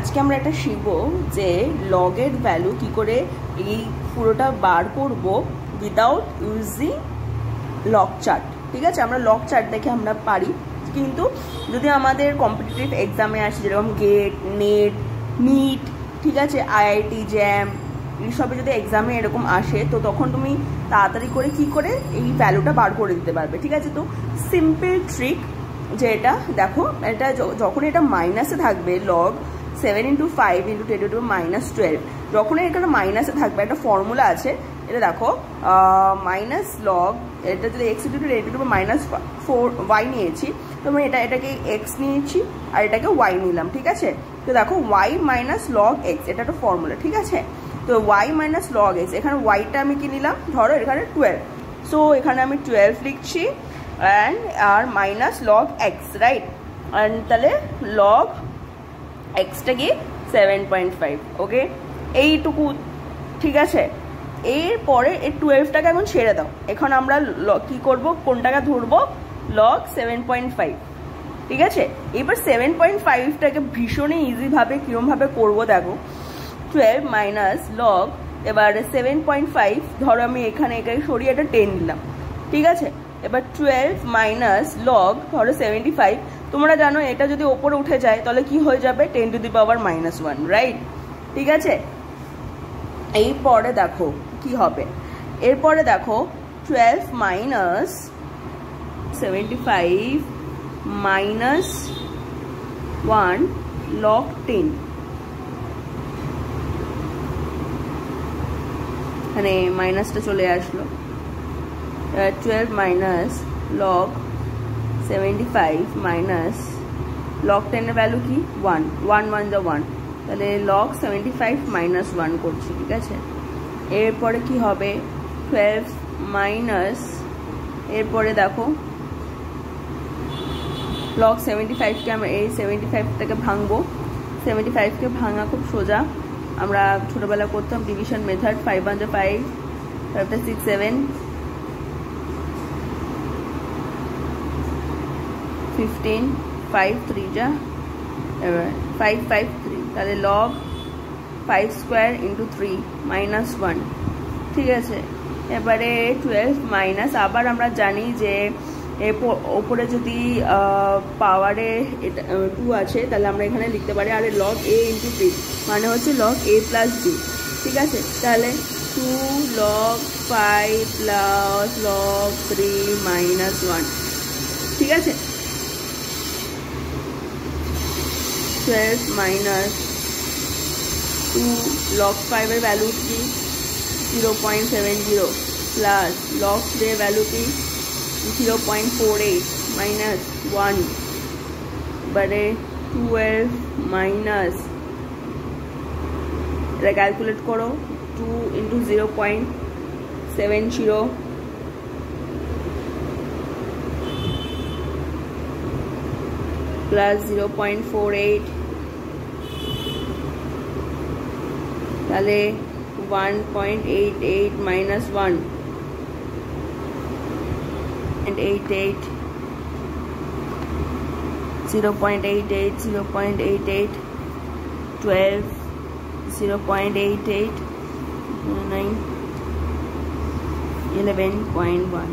আজকে আমরা এটা শিখব যে লগের ভ্যালু কি করে এই পুরোটা বার করব উইদাউট ইউজিং লগ চার্ট। ঠিক আছে, আমরা লগ চার্ট দেখে আমরা পারি, কিন্তু যদি আমাদের কম্পিটিটিভ এক্সামে আসে যেরকম গেট, নেট, নিট, ঠিক আছে, আইআইটি, জ্যাম, এইসবে যদি এক্সামে এরকম আসে তো তখন তুমি তাড়াতাড়ি করে কি করে এই ভ্যালুটা বার করে দিতে পারবে। ঠিক আছে, তো সিম্পল ট্রিক যে এটা দেখো, এটা যখন এটা মাইনাসে থাকবে লগ 7 × 5 × 10 ⁻12, যখন এখানে মাইনাসে থাকবে একটা ফর্মুলা আছে, এটা দেখো মাইনাস লগ, এটা যদি x × 10⁻⁴ y নিয়েছি তো আমি এটাকে x নিয়েছি আর এটাকে y নিলাম। ঠিক আছে, তো দেখো y - log x, এটা একটা ফর্মুলা। ঠিক আছে, তো y - log x, এখানে yটা আমি কি নিলাম, ধরো এখানে 12, সো এখানে আমি 12 লিখছি অ্যান্ড আর minus log x, right, and তাহলে লগ এক্সটা কি 7.5। ওকে, এইটুকু। ঠিক আছে, এরপরে এই 12টাকে এখন ছেড়ে দাও, এখন আমরা কি করব, কোনটাকে ধরবো, লগ 7.5। ঠিক আছে, এবার 7.5টাকে ভীষণই ইজিভাবে কীরমভাবে করবো দেখো, 12 - লগ, এবার 7.5 ধরো আমি এখানে সরিয়ে এটা 10 নিলাম। ঠিক আছে, এবার 12 - লগ ধরো 75, তোমরা জানো এটা যদি ওপরে উঠে যায় তাহলে কি হয়ে যাবে, 10⁻⁻1, রাইট। ঠিক আছে, এরপরে দেখো কি হবে, এরপরে দেখো 12 - 75 - 1 log 10, এখানে মাইনাসটা চলে আসলো। 12 - log 75 - log 10 এর ভ্যালু কি 1, 1 1 যা 1, তাহলে log 75 - 1 করছি। ঠিক আছে, এরপরে কি হবে, 12 মাইনাস, এরপরে দেখো log 75কে আমরা এই 75টাকে ভাঙবো, 75কে ভাঙা খুব সোজা, আমরা ছোটবেলা করতাম ডিভিশন মেথড, 5 1 যা 5, 5 6 7, 15, 5 3 যা 5 5 3, তাহলে log 5 স্কোয়ার × 3 -1। ঠিক আছে, এবারে 12 মাইনাস, আবার আমরা জানি যে ওপরে যদি পাওয়ারে 2 আছে তাহলে আমরা এখানে লিখতে পারি, আরে log a × b মানে হচ্ছে log a + b। ঠিক আছে, তাহলে 2 log 5 + log 3 -1। ঠিক আছে, 12 - 2 log 5 এর ভ্যালু কি 0.70 প্লাস log 3 এর ভ্যালু কি 0.48 -1, এবারে 12 মাইনাস, এটা ক্যালকুলেট করো, 2 × 0.70 প্লাস 0.48, তাহলে 1.88 - 1 and 88, 0.88 0.88, 12 0.88 9 11.1।